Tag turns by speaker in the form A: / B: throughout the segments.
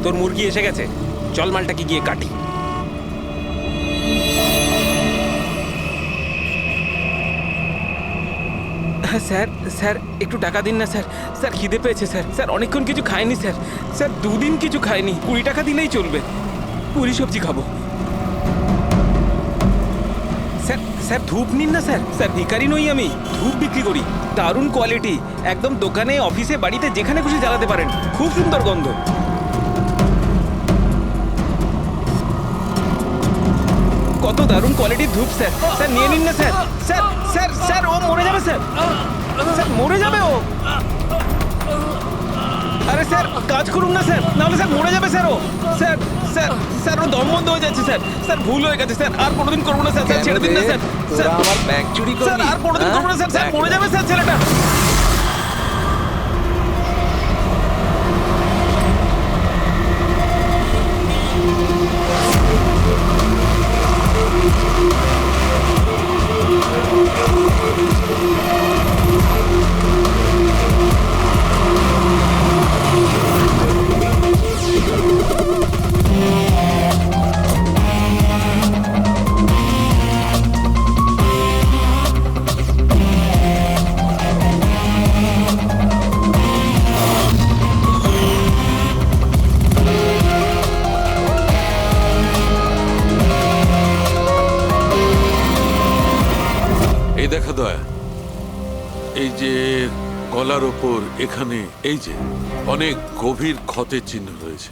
A: তোর মুরগি এসে গেছে, চল মালটাকে গিয়ে কাটি। হ্যাঁ স্যার, স্যার একটু টাকা দিন না স্যার। স্যার খিদে পেয়েছে স্যার। স্যার অনেকক্ষণ কিছু খাইনি স্যার। স্যার 2 দিন কিছু খাইনি, 20 টাকা দিলেই চলবে। পুরি সবজি খাবো। স্যার স্যার ধূপ নিন না স্যার। স্যার ভিখারি নই আমি, ধূপ বিক্রি করি, দারুণ কোয়ালিটি, একদম দোকানে, অফিসে, বাড়িতে যেখানে খুশি জ্বালাতে পারেন, খুব সুন্দর গন্ধ। কত দারুণ কোয়ালিটির ধূপ স্যার। স্যার নিয়ে নিন না স্যার। স্যার স্যার স্যার ও মরে যাবে স্যার। স্যার মরে যাবে ও। আরে স্যার কাজ করুন না স্যার, নাহলে স্যার মরে যাবে স্যার ও। স্যার স্যার স্যার ও দম বন্ধ হয়ে যাচ্ছে স্যার। স্যার ভুল হয়ে গেছে স্যার, আর কোনোদিন করবো না স্যার। স্যার ছেড়ে দিন না স্যার। স্যার
B: আমার ব্যাগ চুরি
A: স্যার
B: করবি?
A: আর কোনোদিন করবো না স্যার। স্যার মরে যাবে স্যার ছেলেটা।
C: এই দেখা দয়া, এই যে গলার ওপর এখানে এই যে অনেক গভীর ক্ষতের চিহ্ন রয়েছে,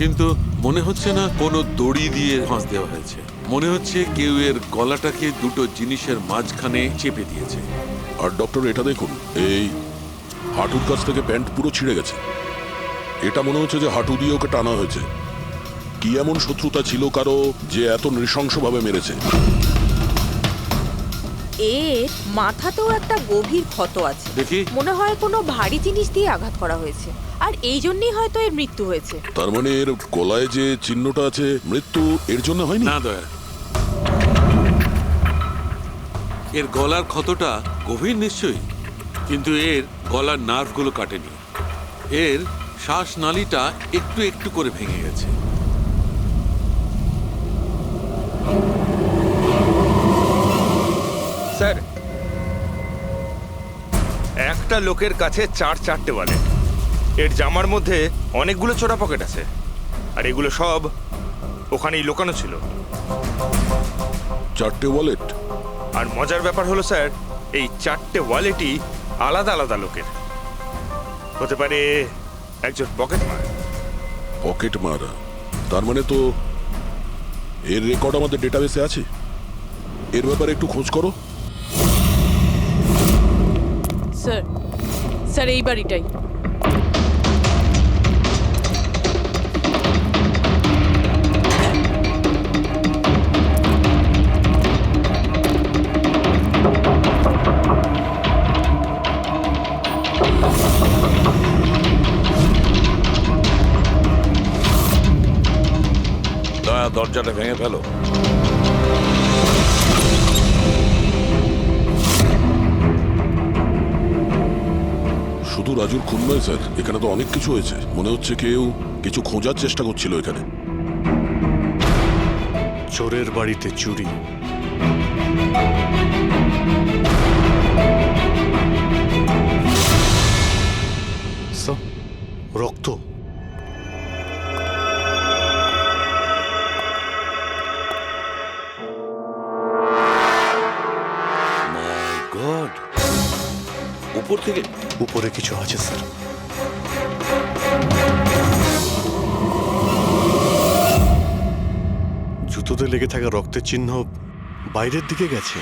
C: কিন্তু মনে হচ্ছে না কোনো দড়ি দিয়ে ফাঁস দেওয়া হয়েছে। মনে হচ্ছে কেউ এর গলাটাকে দুটো জিনিসের মাঝখানে চেপে দিয়েছে।
D: আর ডক্টর এটা দেখুন, এই হাঁটুর কাছ থেকে প্যান্ট পুরো ছিঁড়ে গেছে। এটা মনে হচ্ছে যে হাঁটু দিয়ে ওকে টানা হয়েছে। কি এমন শত্রুতা ছিল কারো যে এত নৃশংসভাবে মেরেছে?
E: এর মাথাতেও একটা গভীর ক্ষত আছে।
C: দেখি।
E: মনে হয় কোনো ভারী জিনিস দিয়ে আঘাত করা হয়েছে, আর এই জন্যই হয়তো এর মৃত্যু হয়েছে।
D: তার মানে এর গলায় যে চিহ্নটা আছে, মৃত্যু এর জন্য হয়নি?
C: না দয়া, এর গলার ক্ষতটা গভীর নিশ্চয়ই, কিন্তু এর গলার নার্ভগুলো কাটেনি। এর শ্বাসনালীটা একটু একটু করে ভেঙে গেছে।
F: স্যার, একটা লোকের কাছে 4-4টে ওয়ালেট। এর জামার মধ্যে অনেকগুলো চোরা পকেট আছে, আর এগুলো সব ওখানেই লুকানো ছিল।
D: 4টে ওয়ালেট?
F: আর মজার ব্যাপার হলো স্যার, এই 4টে ওয়ালেটই আলাদা আলাদা লোকের। হতে পারে একজন পকেট মার।
D: পকেট মারা? তার মানে তো এর রেকর্ড আমাদের ডেটাবেসে আছে। এর ব্যাপারে একটু খোঁজ করো।
E: স্যার, স্যার এই বাড়িটাই।
C: দয়া, দরজাটা ভেঙে ফেলো।
D: শুধু রাজুর খুন নয় স্যার, এখানে তো অনেক কিছু হয়েছে। মনে হচ্ছে কেউ কিছু খোঁজার চেষ্টা করছিল এখানে।
G: চোরের বাড়িতে চুরি, রক্ত।
C: মাই গড, উপর থেকে?
G: উপরে কিছু আছে স্যার। জুতোতে লেগে থাকা রক্তের চিহ্ন বাইরের দিকে গেছে।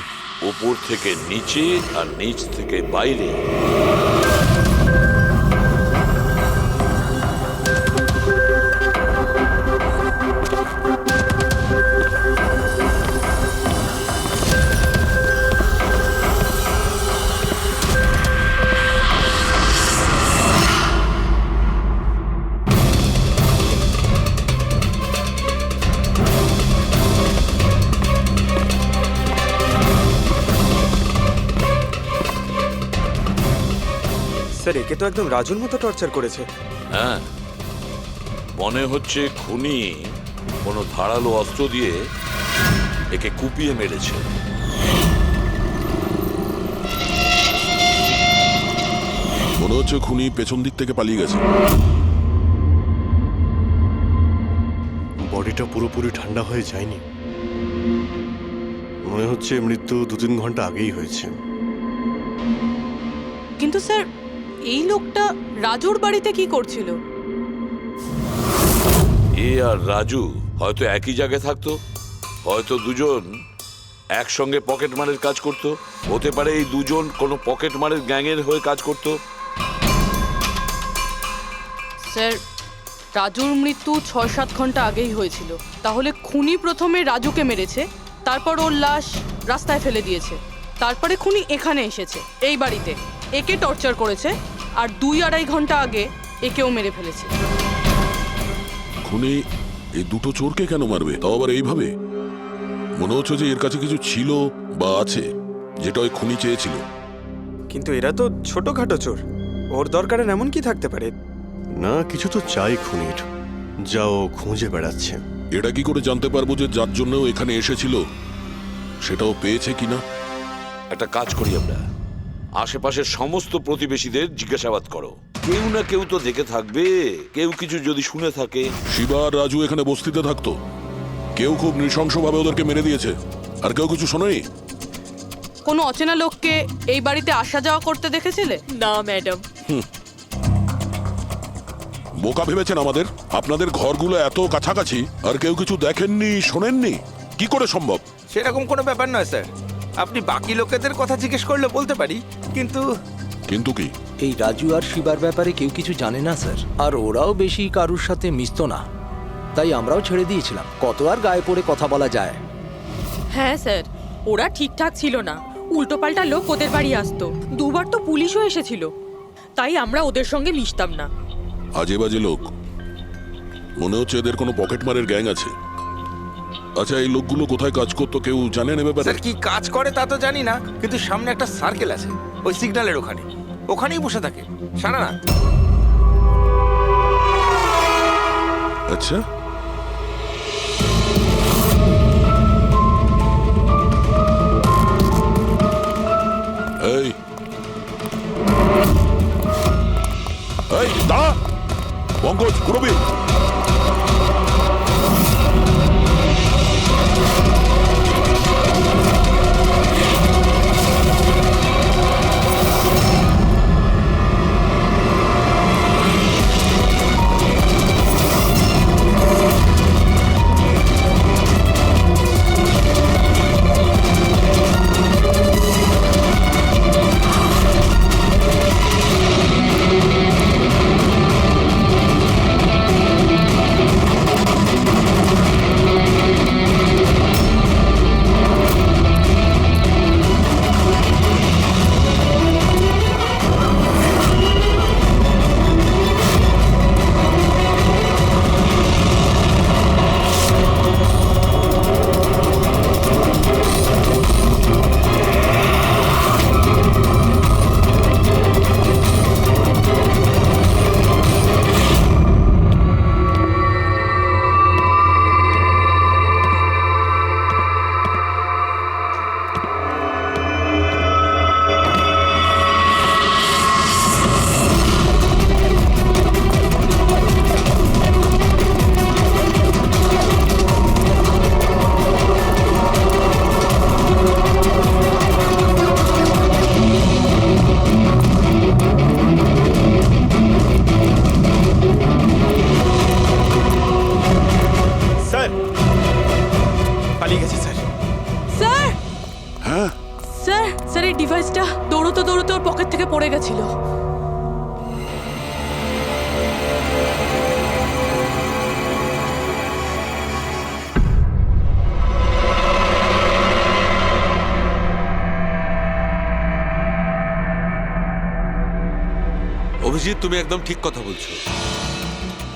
C: উপর থেকে নিচে আর নিচ থেকে বাইরে।
F: স্যার, একে তো একদম রাজুর মতো টর্চার করেছে।
C: হ্যাঁ,
B: মনে হচ্ছে খুনি কোনো ধারালো অস্ত্র দিয়ে একে কুপিয়ে মেরেছে।
D: মনে হচ্ছে খুনি পেছন দিক থেকে পালিয়ে গেছে।
G: বডিটা পুরোপুরি ঠান্ডা হয়ে যায়নি। মনে হচ্ছে মৃত্যু 2-3 ঘন্টা আগেই হয়েছে।
H: কিন্তু স্যার, এই লোকটা রাজুর বাড়িতে কি করছিল?
B: এ আর রাজু হয়তো একই জায়গায় থাকতো, হয়তো দুজন একসঙ্গে পকেট মারের কাজ করত, হতে পারে এই দুজন কোনো পকেট মারের গ্যাংয়ের হয়ে কাজ করত।
H: স্যার, রাজুর মৃত্যু 6-7 ঘন্টা আগেই হয়েছিল। তাহলে খুনি প্রথমে রাজুকে মেরেছে, তারপর ওর লাশ রাস্তায় ফেলে দিয়েছে, তারপরে খুনি এখানে এসেছে এই বাড়িতে, একে টর্চার করেছে, আর 2-2.5 ঘন্টা আগে একেও মেরে ফেলেছে।
D: খুনি এই দুটো চোরকে কেন মারবে, তাও আবার এইভাবে? মনে হচ্ছে যে এর কাছে কিছু ছিল বা আছে যেটা ওই খুনি চেয়েছিল।
I: কিন্তু এরা তো ছোটখাটো চোর, ওর দরকারে এমন কি থাকতে পারে?
G: না, কিছু তো চাই খুনির, যা ও খুঁজে বেড়াচ্ছে।
D: এটা কি করে জানতে পারবো যে যার জন্য ও এখানে এসেছিল সেটাও পেয়েছে কিনা?
B: একটা কাজ করি আমরা, আশেপাশের সমস্ত প্রতিবেশীদের জিজ্ঞাসাবাদ করো, কেউ না কেউ তো দেখে থাকবে, কেউ কিছু যদি শুনে থাকে।
D: শিবা আর রাজু এখানে বস্তিতে থাকতো, কেউ খুব নৃশংসভাবে ওদেরকে মেরে দিয়েছে, আর কেউ কিছু শোনেনি।
H: কোনো অচেনা লোককে এই বাড়িতে আসা যাওয়া করতে দেখেছিলে?
E: না ম্যাডাম।
D: বোকা ভেবেছেন আমাদের? আপনাদের ঘরগুলো এত কাছাকাছি আর কেউ কিছু দেখেননি, শোনেননি? কি করে সম্ভব?
F: সেরকম কোনো ব্যাপার নয় স্যার, আপনি বাকি লোকেদের কথা জিজ্ঞেস করলে বলতে পারি, কিন্তু
D: কিন্তু কি?
J: এই রাজু আর শিবার ব্যাপারে কেউ কিছু জানে না স্যার, আর ওরাও বেশি কারুর সাথে মিশতো না, তাই আমরাও ছেড়ে দিয়েছিলাম। কত আর গায়ে পড়ে কথা বলা যায়?
E: হ্যাঁ স্যার, ওরা ঠিকঠাক ছিল না, উল্টোপাল্টা লোক ওদের বাড়ি আসতো, 2বার তো পুলিশও এসেছিল, তাই আমরা ওদের সঙ্গে মিশতাম না।
D: আজে বাজে লোক, মনে হচ্ছে এদের কোনো পকেট মারের গ্যাং আছে। আচ্ছা, এই লোকগুলো কোথায় কাজ করতো কেউ জানেন এ ব্যাপারে?
F: স্যার কি কাজ করে তা তো জানি না, কিন্তু সামনে একটা সার্কেল আছে, ওই সিগন্যালের ওখানে, ওখানেই বসে থাকে সারা রাত।
D: আচ্ছা, এই এই দাঁড়া, পঙ্কজ, পুরবি।
H: স্যার, এই ডিভাইসটা দৌড়তে দৌড়তে ওর পকেট থেকে পড়ে গেছিল।
C: অভিজিৎ, তুমি একদম ঠিক কথা বলছো।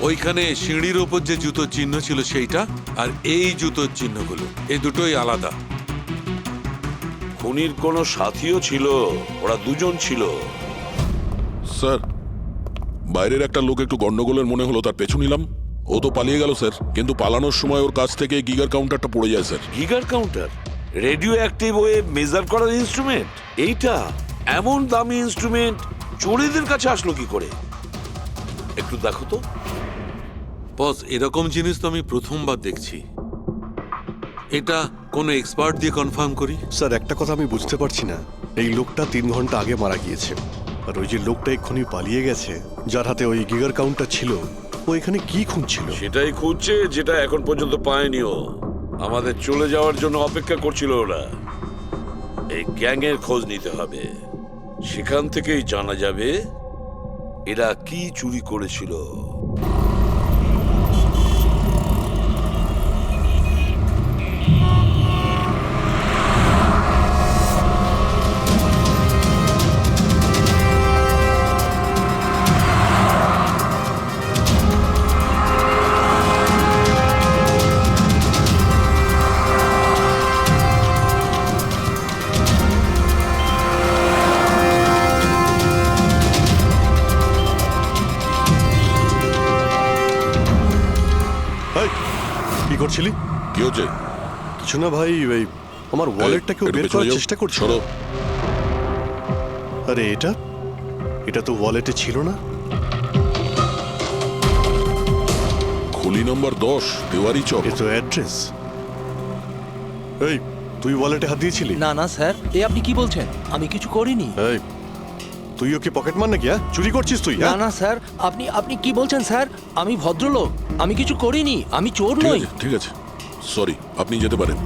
C: ওইখানে সিঁড়ির ওপর যে জুতোর চিহ্ন ছিল সেইটা, আর এই জুতোর চিহ্নগুলো, এই দুটোই আলাদা।
B: খুনির কোনো সাথীও ছিল, ওরা দুজন ছিল।
D: স্যার, বাইরের একটা লোক একটু গন্ডগোলের মনে হলো, তার পেছু নিলাম, ও তো পালিয়ে গেল স্যার, কিন্তু পালানোর সময় ওর কাছ থেকে গিগার কাউন্টারটা পড়ে যায় sir.
B: Geiger counter, radioactive ওয়ে মেজার করার ইনস্ট্রুমেন্ট, এইটা এমন দামি ইনস্ট্রুমেন্ট চোরেদের কাছে আসলো কি করে? একটু দেখো তো।
C: বস, এরকম জিনিস তো আমি প্রথমবার দেখছি। এটা কোনো এক্সপার্ট দিয়ে কনফার্ম করি।
G: স্যার একটা কথা আমি বুঝতে পারছি না, এই লোকটা 3 ঘন্টা আগে মারা গিয়েছে, আর ওই যে লোকটা এক্ষুনি পালিয়ে গেছে যার হাতে ওই গিগার কাউন্টার ছিল, ও এখানে কি খুঁজছিল?
B: সেটাই খুঁজছে যেটা এখন পর্যন্ত পায়নিও। আমাদের চলে যাওয়ার জন্য অপেক্ষা করছিল ওরা। এই গ্যাংয়ের খোঁজ নিতে হবে, সেখান থেকেই জানা যাবে এরা কি চুরি করেছিল।
G: এই, কি করছিলি?
D: কি হচ্ছে?
G: কিছু না ভাই, ওই আমার ওয়ালেটটা কেউ
D: একটু
G: বের
D: পেছনে
G: করার
D: যাও।
G: চেষ্টা করছিল।
D: সরো।
G: আরে এটা এটা তো ওয়ালেটে ছিল না।
D: খুলি নম্বর 10, তেওয়ারি চক।
G: এ তো অ্যাড্রেস। এই, তুই ওয়ালেটে হাত দিয়েছিলি?
J: না না স্যার, এ আপনি কি বলছেন? আমি কিছু করিনি।
G: এই, তুইও কি পকেট মার নাকি? হ্যাঁ, চুরি করছিস তুই?
J: না না স্যার, আপনি আপনি কি বলছেন স্যার? আমি ভদ্রলোক, আমি কিছু করিনি, আমি চোর
D: ঠিক
J: নই।
D: আছে, ঠিক আছে, সরি, আপনি যেতে পারেন।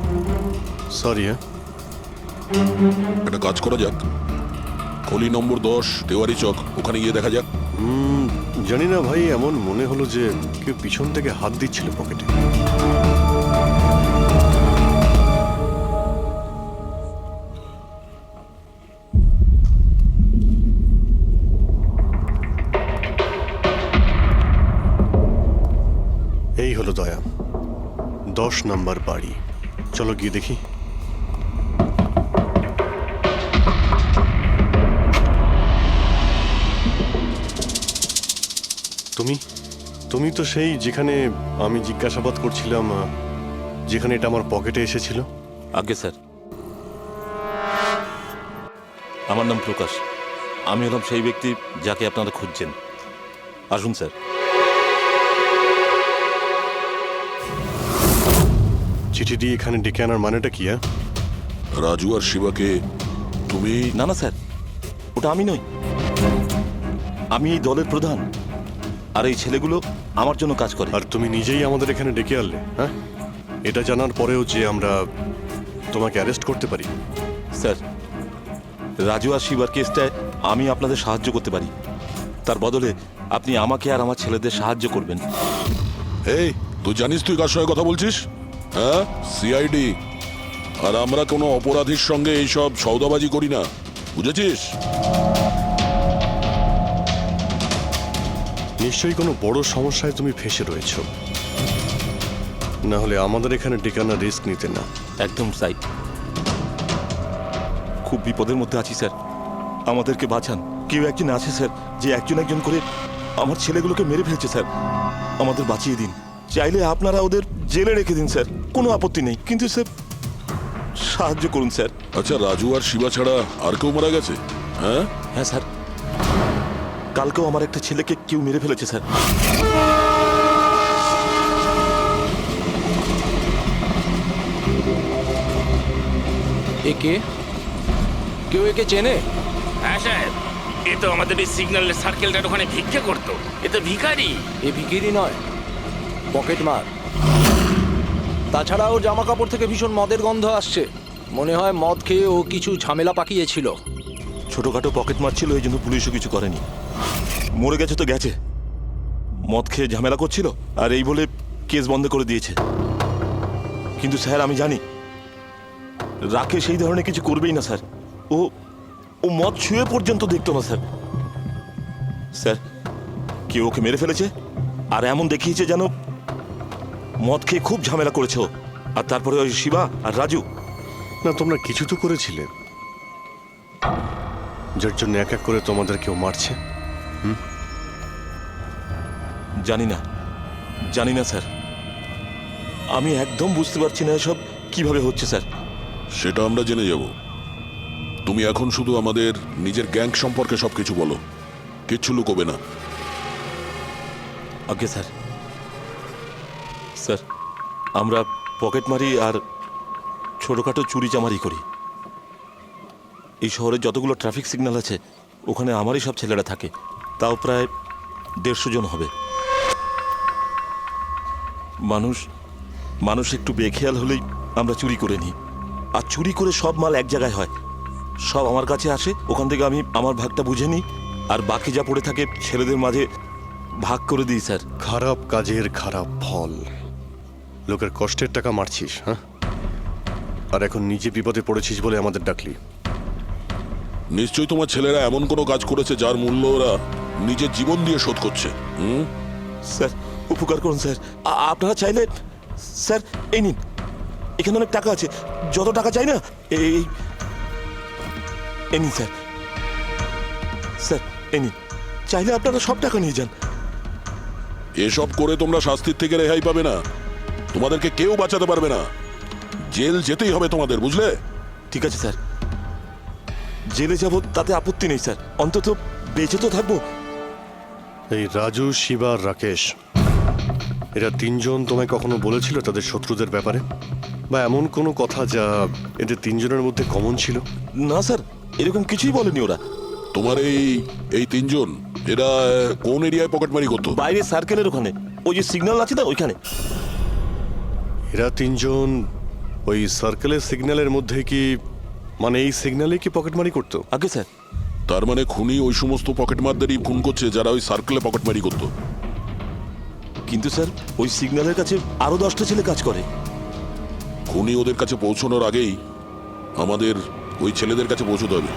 G: সরি। হ্যাঁ,
D: একটা কাজ করা যাক, খলি নম্বর 10, তেওয়ারি চক, ওখানে গিয়ে দেখা যাক।
G: জানি না ভাই, এমন মনে হলো যে কেউ পিছন থেকে হাত দিচ্ছিল পকেটে। এই হলো দয়া, 10 নম্বর বাড়ি। চলো গিয়ে দেখি। তুমি তুমি তো সেই যেখানে আমি জিজ্ঞাসাবাদ করছিলাম, যেখানে এটা আমার পকেটে এসেছিল।
K: আজ্ঞে স্যার, আমার নাম প্রকাশ। আমি হলাম সেই ব্যক্তি যাকে আপনারা খুঁজছেন। আসুন স্যার।
G: চিঠি দিয়ে এখানে ডেকে আনার মানেটা কি? হ্যাঁ,
D: রাজু আর শিবাকে তুমি?
K: না না স্যার, ওটা আমি নই। আমি এই দলের প্রধান, আর এই ছেলেগুলো আমার জন্য কাজ করে।
G: আর তুমি নিজেই আমাদের এখানে ডেকে আনলে? হ্যাঁ, এটা জানার পরেও যে আমরা তোমাকে অ্যারেস্ট করতে পারি?
K: স্যার, রাজু আর শিবার কেসটায় আমি আপনাদের সাহায্য করতে পারি। তার বদলে আপনি আমাকে আর আমার ছেলেদের সাহায্য করবেন।
D: এই, তুই জানিস তুই কার সঙ্গে কথা বলছিস? হ্যাঁ, সিআইডি। আর আমরা কোনো অপরাধীর সঙ্গে এইসব সৌদাবাজি করি না, বুঝেছিস?
G: নিশ্চয়ই কোনো বড় সমস্যায় তুমি ফেঁসে রয়েছো, না হলে আমাদের এখানে ডেকে আনার রিস্ক নিতে না।
K: একদম তাই। খুব বিপদের মধ্যে আছি স্যার, আমাদেরকে বাঁচান। কেউ একজন আছে স্যার, যে একজন একজন করে আমার ছেলেগুলোকে মেরে ফেলছে স্যার। আমাদের বাঁচিয়ে দিন। চাইলে আপনারা ওদের জেলে রেখে দিন স্যার, কোনো আপত্তি নেই, কিন্তু স্যার সাহায্য করুন স্যার।
D: আচ্ছা, রাজু আর শিবা ছাড়া আর কেউ মারা গেছে? হ্যাঁ
K: হ্যাঁ স্যার, কালকেও আমার একটা ছেলেকে কেউ মেরে ফেলেছে স্যার।
J: একে কেউ একে চেনে?
A: হ্যাঁ সাহেব, এ তো আমাদের এই সিগন্যালের সার্কেলটার ওখানে ভিক্ষা করতো। এ তো ভিখারি।
J: এ ভিখিরি নয়, পকেট মার। তাছাড়া ওর জামা কাপড় থেকে ভীষণ মদের গন্ধ আসছে। মনে হয় মদ খেয়ে ও কিছু ঝামেলা পাকিয়েছিল।
K: ছোটখাটো পকেট মারছিল, এই জন্য পুলিশও কিছু করেনি। মরে গেছে তো গেছে, মদ খেয়ে ঝামেলা করছিল আর এই বলে কেস বন্ধ করে দিয়েছে। কিন্তু স্যার আমি জানি রাকেশ সেই ধরনের কিছু করবেই না স্যার। ও ও মদ ছুঁয়ে পর্যন্ত দেখতো না স্যার। স্যার, কেউ ওকে মেরে ফেলেছে আর এমন দেখিয়েছে যেন মদ খেয়ে খুব ঝামেলা করেছে ও। আর তারপরে ওই শিবা আর রাজু।
G: না, তোমরা কিছু তো করেছিলে, যার জন্য এক এক করে তোমাদের কেউ মারছে।
K: জানি না, জানি না স্যার, আমি একদম বুঝতে পারছি না এসব কিভাবে হচ্ছে স্যার।
D: সেটা আমরা জেনে যাব। তুমি এখন শুধু আমাদের নিজের গ্যাং সম্পর্কে সবকিছু বলো, কিচ্ছু লুকোবে না।
K: আগে স্যার, স্যার আমরা পকেট মারি আর ছোটোখাটো চুরি চামারি করি। এই শহরে যতগুলো ট্রাফিক সিগন্যাল আছে ওখানে আমারই সব ছেলেরা থাকে, তাও প্রায় 150 জন হবে। মানুষ একটু বেখেয়াল হলেই আমরা চুরি করে নিই, আর চুরি করে সব মাল এক জায়গায় হয়, সব আমার কাছে আসে, ওখান থেকে আমি আমার ভাগটা বুঝে নিই, আর বাকি যা পড়ে থাকে ছেলেদের মাঝে ভাগ করে দিই স্যার।
G: খারাপ কাজের খারাপ ফল। লোকের কষ্টের টাকা মারছিস, হ্যাঁ? আর এখন নিজে বিপদে পড়েছিস বলে আমাদের ডাকলি।
D: নিশ্চয়ই তোমার ছেলেরা এমন কোনো কাজ করেছে যার মূল্য ওরা নিজের জীবন দিয়ে শোধ করছে।
K: স্যার উপকার করুন স্যার, আপনারা চাইলে স্যার এই নিন, এখানে অনেক টাকা আছে, যত টাকা চাই না এই নিন স্যার। স্যার এই নিন, চাইলে আপনারা সব টাকা নিয়ে যান।
D: এসব করে তোমরা শাস্তির থেকে রেহাই পাবে না, তোমাদেরকে কেউ বাঁচাতে পারবে না, জেল যেতেই হবে তোমাদের, বুঝলে?
K: ঠিক আছে স্যার, জেলে যাব তাতে আপত্তি নেই স্যার, অন্তত বেঁচে তো থাকবো।
G: এই রাজু, শিবা আর রাকেশ, এরা তিনজন তোমায় কখনো বলেছিল তাদের শত্রুদের ব্যাপারে, বা এমন কোনো কথা যা এদের তিনজনের মধ্যে কমন ছিল?
K: না স্যার, এরকম কিছুই বলেনি ওরা।
D: তোমার এই তিনজন এরা কোন এরিয়ায় পকেটমারি করতো?
K: বাইরে সার্কেলের ওখানে, ওই যে সিগন্যাল আছে না ওইখানে।
G: এরা তিনজন ওই সার্কেলের সিগন্যালের মধ্যে কি, মানে এই সিগন্যালে কি পকেটমারি করতো?
K: আগে স্যার।
D: তার মানে খুনি ওই সমস্ত পকেটমারদেরই খুন করছে যারা ওই সার্কেলে পকেটমারি করতো।
K: কিন্তু স্যার ওই সিগন্যালের কাছে আরো 10টা ছেলে কাজ করে।
D: খুনি ওদের কাছে পৌঁছানোর আগেই আমাদের ওই ছেলেদের কাছে পৌঁছতে হবে।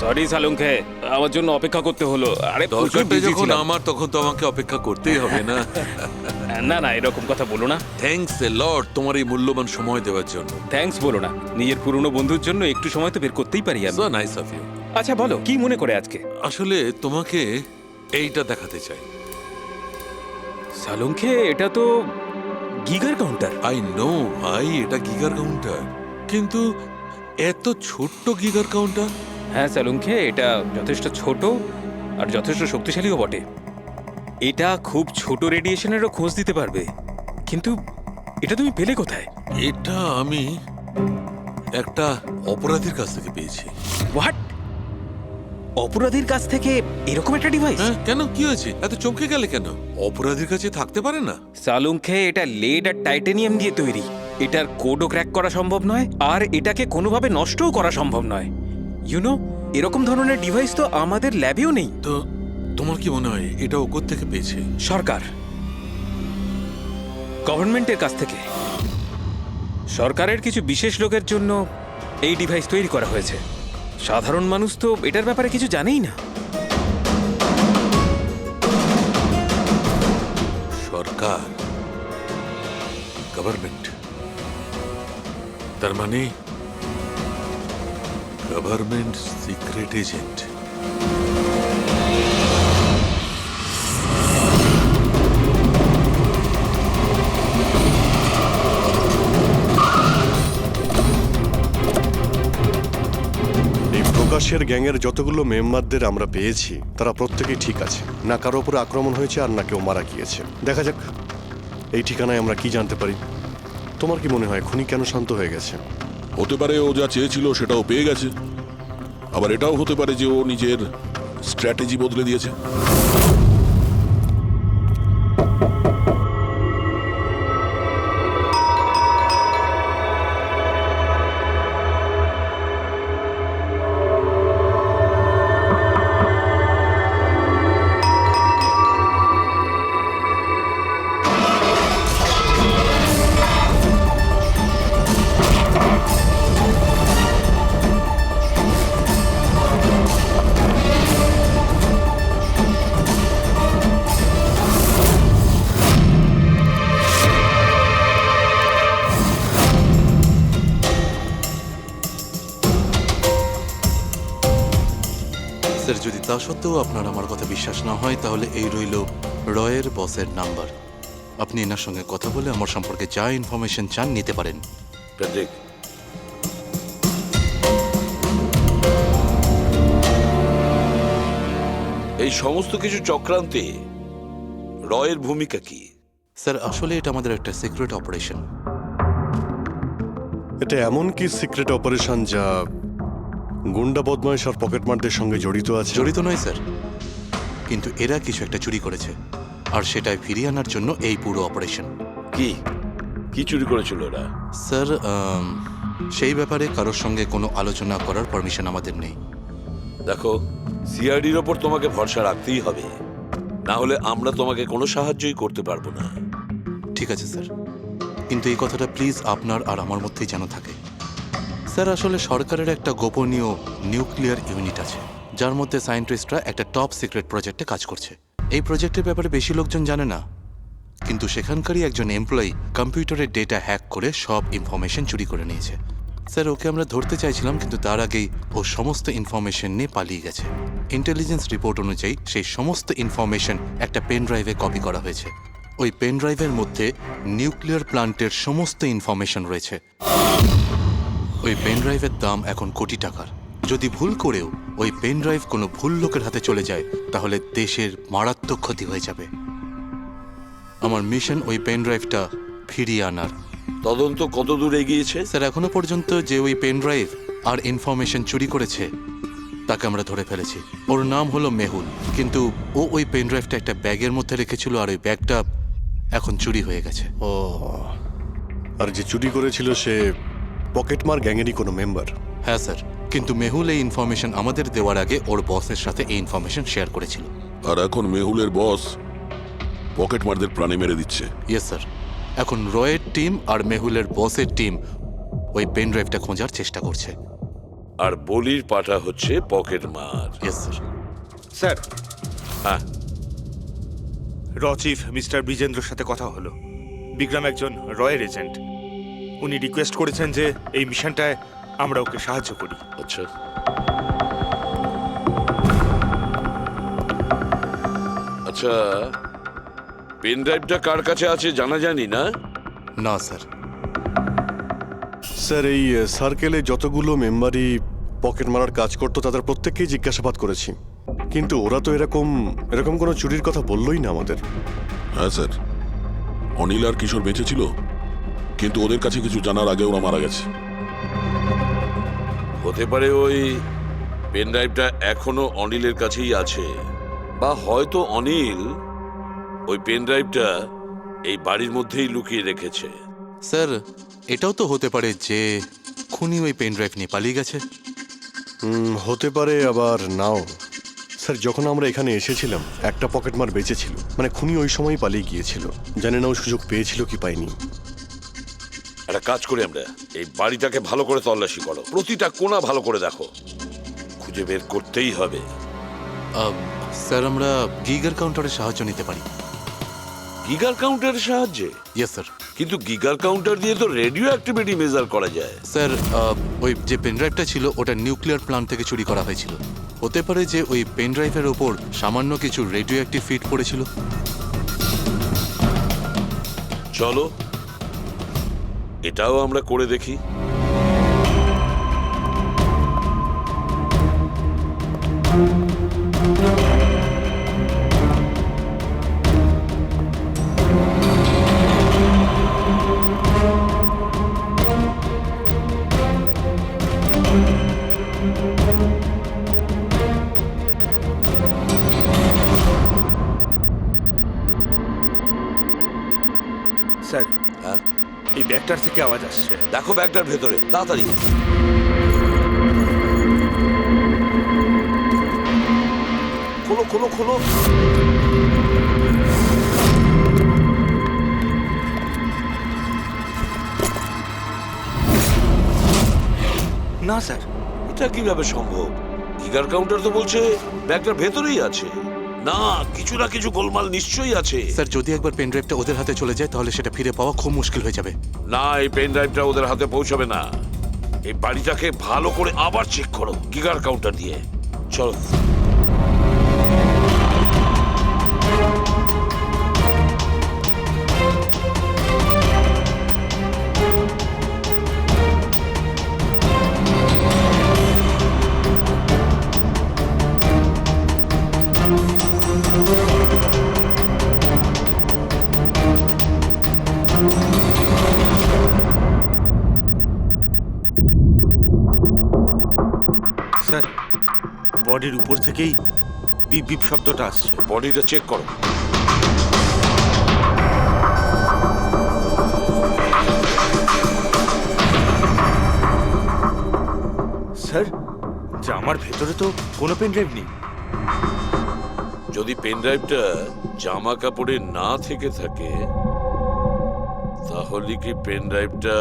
A: সরি সালুঙ্কে, আমার জন্য অপেক্ষা করতে হলো। আরে প্রচুর
C: দরকারটা
A: busy
C: যখন
A: ছিলাম।
C: আমার, তখন তো আমাকে অপেক্ষা করতেই হবে না?
A: না না, এরকম কথা বলো না।
C: থ্যাঙ্কস এ লট তোমার এই মূল্যবান সময় দেওয়ার জন্য।
A: থ্যাঙ্কস বলো না, নিজের পুরনো বন্ধুর জন্য একটু সময় তো বের করতেই পারি আমি।
C: So nice of you.
A: আচ্ছা বলো, কি মনে করে আজকে?
C: আসলে তোমাকে এইটা দেখাতে চাই।
A: সালুঙ্কে, এটা তো গিগার কাউন্টার।
C: আই নো ভাই, এটা গিগার কাউন্টার, কিন্তু এত ছোট্ট গিগার কাউন্টার।
A: হ্যাঁ সালুঙ্কে, এটা যথেষ্ট ছোট আর যথেষ্ট শক্তিশালীও বটে। এটা খুব ছোট রেডিয়েশনেরও খোঁজ দিতে পারবে। কিন্তু এটা তুমি পেলে কোথায়?
C: এটা আমি একটা অপরাধীর কাছ থেকে পেয়েছি।
A: হোয়াট? অপরাধীর কাছ থেকে এরকম একটা ডিভাইস?
C: হ্যাঁ, কেন, কি হয়েছে? এত চমকে গেলে কেন? অপরাধীর কাছে থাকতে পারে না?
A: সালুঙ্কে, এটা লেড আর টাইটানিয়াম দিয়ে তৈরি। এটার কোডও ক্র্যাক করা সম্ভব নয়, আর এটাকে কোনোভাবে নষ্টও করা সম্ভব নয়। ইউনো, এরকম ধরনের ডিভাইস তো আমাদের ল্যাবেও নেই।
C: তো তোমার কি মনে হয় এটা ও কোত্থেকে পেয়েছে?
A: সরকার, গভর্নমেন্টের কাছ থেকে। সরকারের কিছু বিশেষ লোকের জন্য এই ডিভাইস তৈরি করা হয়েছে। সাধারণ মানুষ তো এটার ব্যাপারে কিছু জানেই না।
C: সরকার, গভর্নমেন্ট, তার মানে গভর্নমেন্ট সিক্রেট এজেন্ট।
G: প্রকাশের গ্যাংয়ের যতগুলো মেম্বারদের আমরা পেয়েছি তারা প্রত্যেকেই ঠিক আছে, না কারো উপরে আক্রমণ হয়েছে আর না কেউ মারা গিয়েছে। দেখা যাক এই ঠিকানায় আমরা কি জানতে পারি। তোমার কি মনে হয় খুনি কেন শান্ত হয়ে গেছে?
D: হতে পারে ও যা চেয়েছিল সেটাও পেয়ে গেছে, আবার এটাও হতে পারে যে ও নিজের স্ট্র্যাটেজি বদলে দিয়েছে।
L: স্যার যদি তা সত্ত্বেও আপনার আমার কথা বিশ্বাস না হয় তাহলে এই রইল রয়ের বসের নাম্বার। আপনি এনার সঙ্গে কথা বলে আমার সম্পর্কে যা ইনফরমেশন চান নিতে পারেন।
B: প্যাট্রিক, এই সমস্ত কিছু চক্রান্তে রয়ের ভূমিকা কি?
L: স্যার আসলে এটা আমাদের একটা সিক্রেট অপারেশন।
G: এটা এমন কি সিক্রেট অপারেশন যা গুন্ডা বদমাইশ আর পকেটমারদের সঙ্গে জড়িত আছে?
L: জড়িত নয় স্যার, কিন্তু এরা কিছু একটা চুরি করেছে আর সেটাই ফিরিয়ে আনার জন্য এই পুরো অপারেশন।
B: কি কি চুরি করেছিল ওরা?
L: স্যার সেই ব্যাপারে কারোর সঙ্গে কোনো আলোচনা করার পারমিশন আমাদের নেই।
B: দেখো, সিআইডির ওপর তোমাকে ভরসা রাখতেই হবে, না হলে আমরা তোমাকে কোনো সাহায্যই করতে পারবো না।
L: ঠিক আছে স্যার, কিন্তু এই কথাটা প্লিজ আপনার আর আমার মধ্যেই যেন থাকে। স্যার আসলে সরকারের একটা গোপনীয় নিউক্লিয়ার ইউনিট আছে যার মধ্যে সায়েন্টিস্টরা একটা টপ সিক্রেট প্রজেক্টে কাজ করছে। এই প্রজেক্টের ব্যাপারে বেশি লোকজন জানে না, কিন্তু সেখানকারই একজন এমপ্লয়ি কম্পিউটারের ডেটা হ্যাক করে সব ইনফরমেশন চুরি করে নিয়েছে। স্যার ওকে আমরা ধরতে চাইছিলাম, কিন্তু তার আগেই ও সমস্ত ইনফরমেশন নিয়ে পালিয়ে গেছে। ইন্টেলিজেন্স রিপোর্ট অনুযায়ী সেই সমস্ত ইনফরমেশন একটা পেন ড্রাইভে কপি করা হয়েছে। ওই পেন ড্রাইভের মধ্যে নিউক্লিয়ার প্ল্যান্টের সমস্ত ইনফরমেশন রয়েছে। ওই পেন ড্রাইভের দাম এখন কোটি টাকার। যদি ভুল করেও ওই পেন ড্রাইভ কোনো ভুল লোকের হাতে চলে যায় তাহলে দেশের মারাত্মক ক্ষতি হয়ে যাবে। আমার মিশন ওই পেন ড্রাইভটা ফিরিয়ে আনার।
B: তদন্ত কত দূর এগিয়েছে?
L: স্যার এখনো পর্যন্ত যে ওই পেন ড্রাইভ আর ইনফরমেশন চুরি করেছে তাকে আমরা ধরে ফেলেছি। ওর নাম হলো মেহুল, কিন্তু ও ওই পেন ড্রাইভটা একটা ব্যাগের মধ্যে রেখেছিল আর ওই ব্যাগটা এখন চুরি হয়ে গেছে।
G: ও, আর যে চুরি করেছিল সে পকেটমার গ্যাংয়েরই কোনো মেম্বার?
L: হ্যাঁ স্যার, কিন্তু মেহুল এই ইনফরমেশন আমাদের দেওয়ার আগে ওর বসের সাথে এই ইনফরমেশন শেয়ার করেছিল।
D: আর এখন মেহুলের বস পকেটমারদের প্রাণে মেরে দিচ্ছে।
L: ইয়েস স্যার, এখন রয়ের টিম আর মেহুলের বসের টিম ওই পেন ড্রাইভটা খোঁজার চেষ্টা করছে।
B: আর বলির পাটা হচ্ছে পকেটমার।
L: Yes sir.
F: স্যার,
B: হ্যাঁ,
F: র চিফ মিস্টার বিজেন্দ্রর সাথে কথা হলো। বিক্রম একজন রয়ের এজেন্ট। উনি রিকোয়েস্ট করেছেন যে এই মিশনটায় আমরা ওকে সাহায্য করি।
B: আচ্ছা। আচ্ছা, পেন ড্রাইভটা কার কাছে আছে জানা জানি না?
L: না স্যার।
G: স্যার এই সার্কেলে যতগুলো মেম্বারই পকেট মারার কাজ করতো তাদের প্রত্যেককেই জিজ্ঞাসাবাদ করেছি, কিন্তু ওরা তো এরকম কোনো চুরির কথা বললোই না আমাদের।
D: হ্যাঁ স্যার, অনিল আর কিশোর বেঁচে ছিল, কিন্তু ওদের কাছে কিছু জানার আগে ওরা মারা গেছে।
B: হতে পারে ওই পেন ড্রাইভটা এখনো অনিলের কাছেই আছে, বা হয়তো অনিল ওই পেন ড্রাইভটা এই বাড়ির মধ্যেই লুকিয়ে রেখেছে।
L: স্যার এটাও তো হতে পারে যে খুনি ওই পেন ড্রাইভ নিয়ে পালিয়ে গেছে।
G: হতে পারে, আবার নাও। স্যার যখন আমরা এখানে এসেছিলাম একটা পকেটমার বেঁচে ছিল, মানে খুনি ওই সময়ই পালিয়ে গিয়েছিল। জানি না ও সুযোগ পেয়েছিল কি পায়নি।
B: একটা কাজ করি আমরা, এই বাড়িটাকে ভালো করে তল্লাশি করো, প্রতিটা কোণা ভালো করে দেখো, খুঁজে বের করতেই হবে।
L: স্যার আমরা গিগার কাউন্টারের সাহায্য নিতে পারি।
B: গিগার কাউন্টারের সাহায্যে?
L: Yes sir.
B: কিন্তু গিগার কাউন্টার দিয়ে তো রেডিও অ্যাক্টিভিটি মেজার করা যায়।
L: স্যার ওই যে পেন ড্রাইভটা ছিল ওটা নিউক্লিয়ার প্ল্যান্ট থেকে চুরি করা হয়েছিল। হতে পারে যে ওই পেন ড্রাইভের ওপর সামান্য কিছু রেডিও অ্যাক্টিভ ফিট পড়েছিল।
B: চলো এটাও আমরা করে দেখি।
F: স্যার, এই ব্যাগটার থেকে আওয়াজ আসছে।
B: দেখো ব্যাগটার ভেতরে, তাড়াতাড়ি। খোলো খোলো খোলো।
F: না স্যার,
B: এটা কিভাবে সম্ভব? গিগার কাউন্টার তো বলছে ব্যাগটার ভেতরেই আছে। না, কিছু না কিছু গোলমাল নিশ্চয়ই আছে।
L: স্যার যদি একবার পেন ড্রাইভটা ওদের হাতে চলে যায় তাহলে সেটা ফিরে পাওয়া খুব মুশকিল হয়ে যাবে।
B: না, এই পেন ড্রাইভটা ওদের হাতে পৌঁছাবে না। এই বাড়িটাকে ভালো করে আবার চেক করো গিগার কাউন্টার দিয়ে। চলো।
F: স্যার বডির উপর থেকেই বিপ বিপ শব্দটা আসছে।
B: বডিটা চেক করো।
F: স্যার জামার ভেতরে তো কোনো পেন ড্রাইভ নেই।
B: যদি পেন ড্রাইভটা জামা কাপড়ে না থেকে থাকে তাহলে কি পেন ড্রাইভটা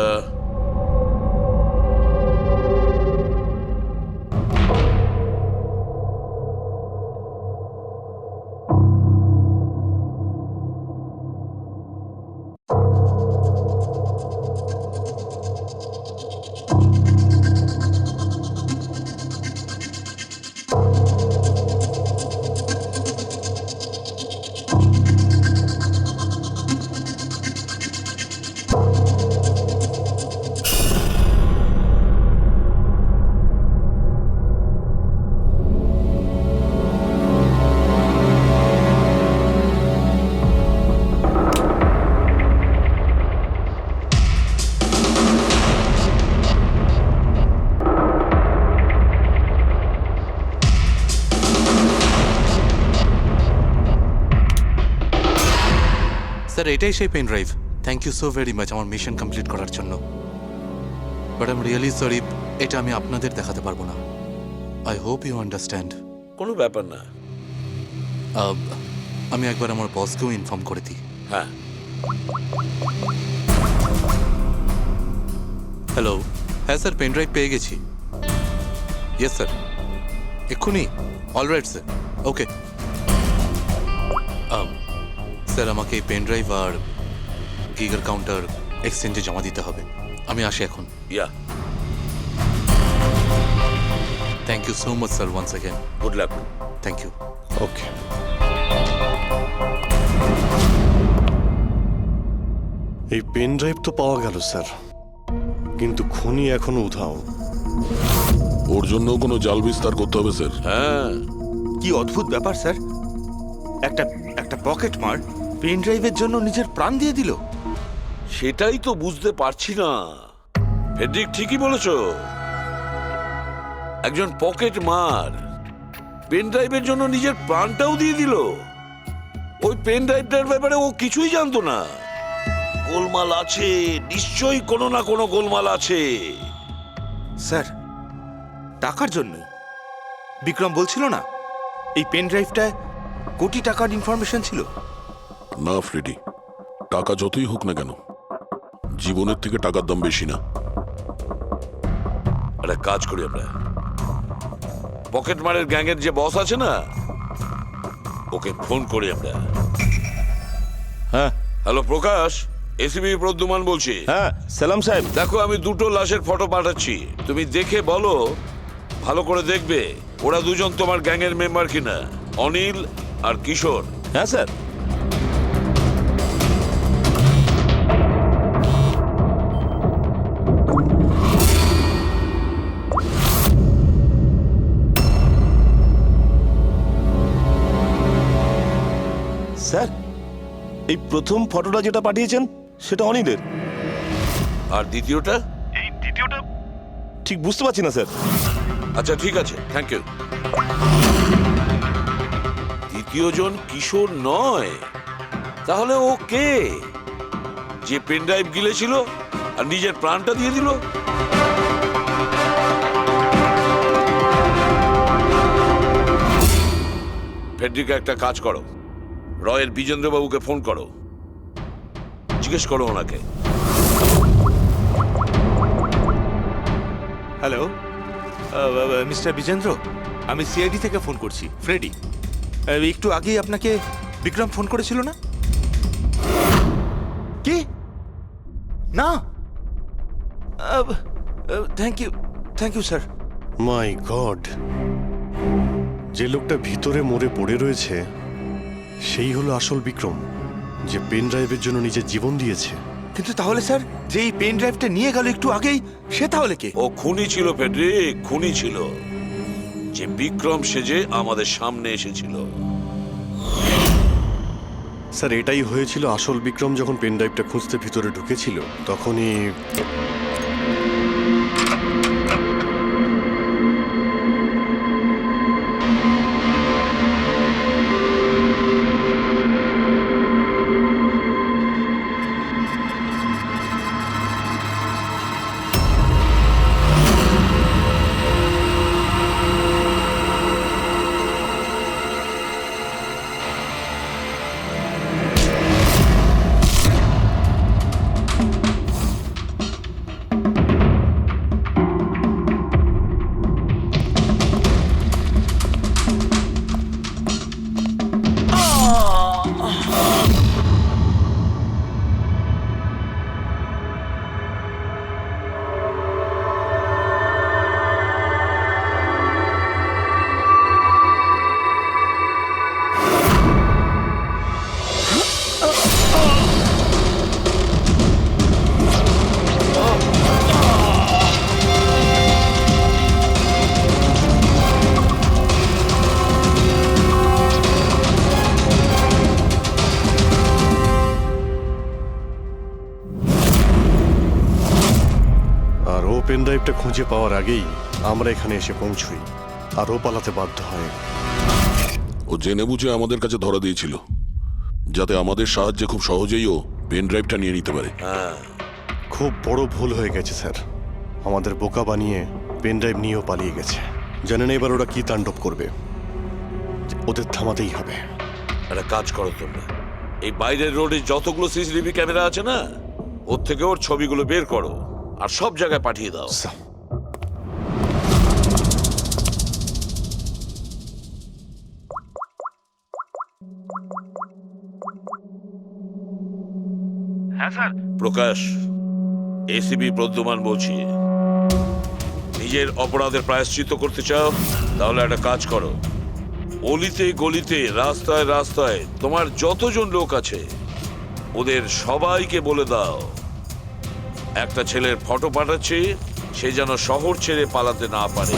L: স্যার এটাই সেই pen drive. Thank you so very much আমার মিশন কমপ্লিট করার জন্য। But I am really sorry, এটা আমি আপনাদের দেখাতে পারবো না। I hope you understand.
B: কোনো ব্যাপার না।
L: আমি একবার আমার বসকেও ইনফর্ম করে দিই।
B: হ্যাঁ,
L: হ্যালো, হ্যাঁ স্যার পেন ড্রাইভ পেয়ে গেছি। ইয়েস স্যার, এক্ষুনি। All right sir, okay. স্যার আমাকে এই পেন ড্রাইভ আর গিগার কাউন্টার এক্সচেঞ্জে জমা দিতে হবে। আমি আসি এখন।
B: Ya,
L: thank you so much sir once again.
B: Good luck.
L: Thank you.
G: Okay. এই পেন ড্রাইভ তো পাওয়া গেল স্যার, কিন্তু খুনি এখনো উধাও।
D: ওর জন্য কোনো জাল বিস্তার করতে হবে স্যার।
B: হ্যাঁ,
F: কি অদ্ভুত ব্যাপার স্যার, একটা একটা পকেট মার পেন ড্রাইভের জন্য নিজের প্রাণ দিয়ে দিল।
B: সেটাই তো বুঝতে পারছি না। ফেডরিক ঠিকই বলেছ, একজন পকেট মার পেন ড্রাইভের জন্য নিজের প্রাণটাও দিয়ে দিল। ওই পেন ড্রাইভটার ব্যাপারে ও কিছুই জানতো না। গোলমাল আছে, নিশ্চয়ই কোনো না কোনো গোলমাল আছে।
F: স্যার টাকার জন্য বিক্রম বলছিল না এই পেন ড্রাইভটায় কোটি টাকার ইনফরমেশন ছিল।
D: না ফ্রেডি, টাকা যতই হোক না কেন, জীবনের থেকে টাকার দাম বেশি না।
B: একটা কাজ করি আমরা, পকেট মারের গ্যাংয়ের যে বস আছে না, ওকে ফোন করি আমরা।
K: হ্যাঁ
B: হ্যালো প্রকাশ, এসিবি প্রদ্যুমান বলছি।
K: হ্যাঁ সালাম সাহেব।
B: দেখো আমি দুটো লাশের ফটো পাঠাচ্ছি, তুমি দেখে বলো, ভালো করে দেখবে ওরা দুজন তোমার গ্যাংয়ের মেম্বার কিনা, অনিল আর কিশোর।
K: হ্যাঁ স্যার। স্যার এই প্রথম ফটোটা যেটা পাঠিয়েছেন সেটা অনিলের,
B: আর দ্বিতীয়টা?
K: এই দ্বিতীয়টা ঠিক বুঝতে পারছি না স্যার।
B: আচ্ছা ঠিক আছে, থ্যাংক ইউ। দ্বিতীয় জন কিশোর নয়, তাহলে ও কে? যে পেন ড্রাইভ গিলেছিল আর নিজের প্রাণটা দিয়ে দিল? ফেডরিকা একটা কাজ করো, রয়ের বিজেন্দ্রবাবুকে ফোন করো, জিজ্ঞেস করো ওনাকে।
F: হ্যালো মিস্টার বিজেন্দ্র, আমি সিআইডি থেকে ফোন করছি, ফ্রেডি। একটু আগেই আপনাকে বিক্রম ফোন করেছিল না? কি না? Thank you sir.
G: My God, যে লোকটা ভিতরে মরে পড়ে রয়েছে সেই হলো আসল বিক্রম, যে পেন ড্রাইভের জন্য নিজের জীবন দিয়েছে।
F: কিন্তু তাহলে স্যার, যে এই পেন ড্রাইভটা নিয়ে গেল একটু আগেই, সে তাহলে কে?
B: ও খুনি ছিল ফেডরিক, খুনি ছিল, যে বিক্রম সেজে আমাদের সামনে এসেছিল।
G: স্যার এটাই হয়েছিল, আসল বিক্রম যখন পেন ড্রাইভটা খুঁজতে ভিতরে ঢুকেছিল তখনই আর ও পেন ড্রাইভটা খুঁজে পাওয়ার আগেই আমরা এখানে এসে পৌঁছই, আর ও পালাতে বাধ্য হয়।
D: ও জেনে বুঝে আমাদের কাছে ধরা দিয়েছিল, যাতে আমাদের সাহায্যে খুব সহজেই ও পেন ড্রাইভটা নিয়ে নিতে পারে।
G: খুব বড় ভুল হয়ে গেছে স্যার, আমাদের বোকা বানিয়ে পেন ড্রাইভ নিয়েও পালিয়ে গেছে। জানেন এবার ওরা কি তাণ্ডব করবে, ওদের থামাতেই হবে।
B: একটা কাজ করো তোমরা, এই বাইরের রোডে যতগুলো সিসিটিভি ক্যামেরা আছে না, ওর থেকে ওর ছবিগুলো বের করো আর সব জায়গায় পাঠিয়ে দাও।
F: হ্যাঁ স্যার।
B: প্রকাশ, এসিপি প্রদ্যুমান বলছি। নিজের অপরাধের প্রায়শ্চিত্ত করতে চাও? তাহলে একটা কাজ করো, অলিতে গলিতে রাস্তায় রাস্তায় তোমার যতজন লোক আছে ওদের সবাইকে বলে দাও একটা ছেলের ফটো পাঠাচ্ছি, সে যেন শহর ছেড়ে পালাতে না পারে।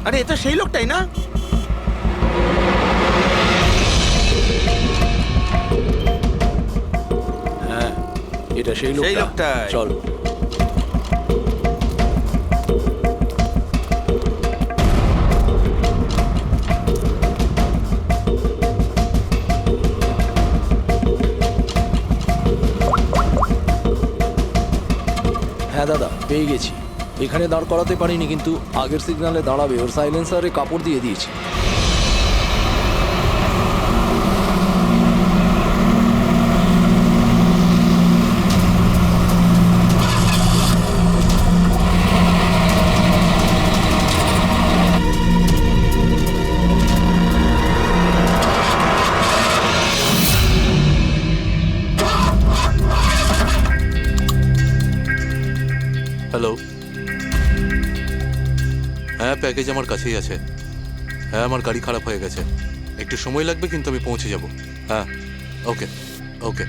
I: আরে এ তো সেই লোকটাই না?
J: হ্যাঁ, এটা সেই
I: সেই
J: লোকটা।
I: লোকটাই।
J: চল। হ্যাঁ দাদা, পেয়ে গেছি। এখানে দাঁড় করাতে পারিনি, কিন্তু আগের সিগনালে দাঁড়াবে, ওর সাইলেন্সারে কাপড় দিয়ে দিয়েছি।
L: হ্যালো, হ্যাঁ প্যাকেজ আমার কাছেই আছে। হ্যাঁ, আমার গাড়ি খারাপ হয়ে গেছে, একটু সময় লাগবে, কিন্তু আমি পৌঁছে যাব। হ্যাঁ, ওকে ওকে।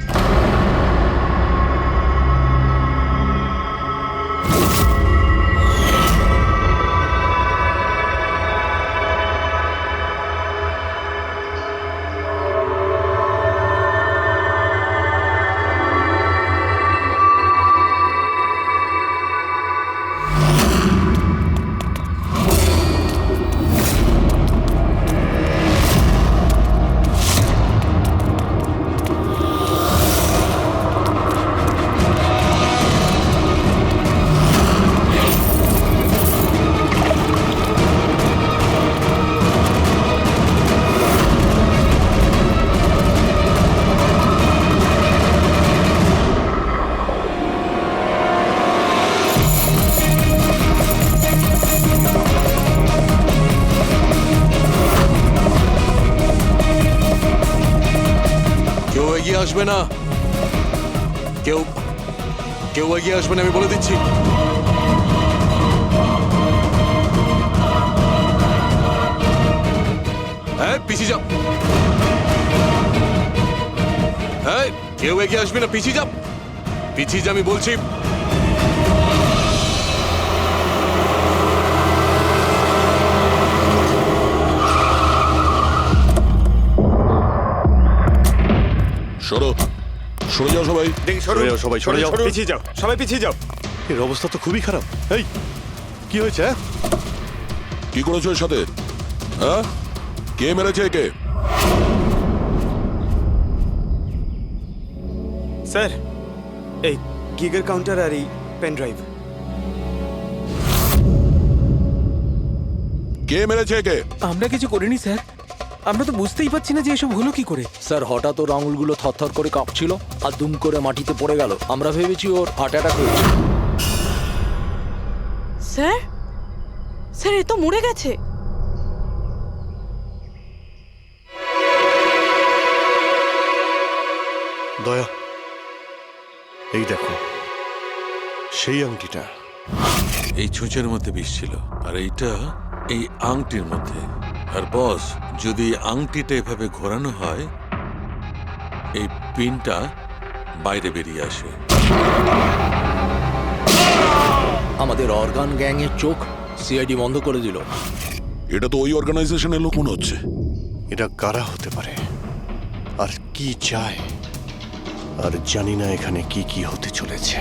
L: এগিয়ে আসবে না, কেউ কেউ এগিয়ে আসবে না, আমি বলে দিচ্ছি। হ্যাঁ, পিছিয়ে যাও। হ্যাঁ, কেউ এগিয়ে আসবে না, পিছিয়ে যাও, পিছিয়ে যা, আমি বলছি।
D: সরো, সরে যাও সবাই।
I: দেখি সরে যাও সবাই, সরে যাও, পিছিয়ে যাও, সবাই পিছিয়ে যাও।
G: এর অবস্থা তো খুবই খারাপ। এই কি হয়েছে?
D: কি করেছো এর সাথে? হ্যাঁ, কে মেরেছে একে?
I: স্যার, এই গিগের কাউন্টার আর এই পেন ড্রাইভ।
D: কে মেরেছে একে?
A: আমরা কিছু করিনি স্যার। আমরা তো বুঝতেই পারছি না যে এসব হলো কি করে।
J: স্যার হঠাৎ ওর আঙুলগুলো থরথর করে কাঁপছিল আর দুম করে মাটিতে পড়ে গেল। আমরা ভেবেছি ওর হার্ট অ্যাটাক হয়েছে।
H: স্যার স্যার এ তো মরে গেছে।
G: দয়া, এই দেখো সেই আংটিটা।
C: এই ছুঁচের মধ্যে বিষ ছিল আর এইটা এই আংটির মধ্যে। আর বস, যদি এই আংটিটা এভাবে ঘোরানো হয় এই পিনটা বাইরে বেরিয়ে আসে।
J: আমাদের অর্গান গ্যাংয়ের চোখ সিআইডি বন্ধ করে দিল।
D: এটা তো ওই অর্গানাইজেশনের লোক মনে হচ্ছে।
G: এটা কারা হতে পারে আর কি চায়, আর জানি না এখানে কি কি হতে চলেছে।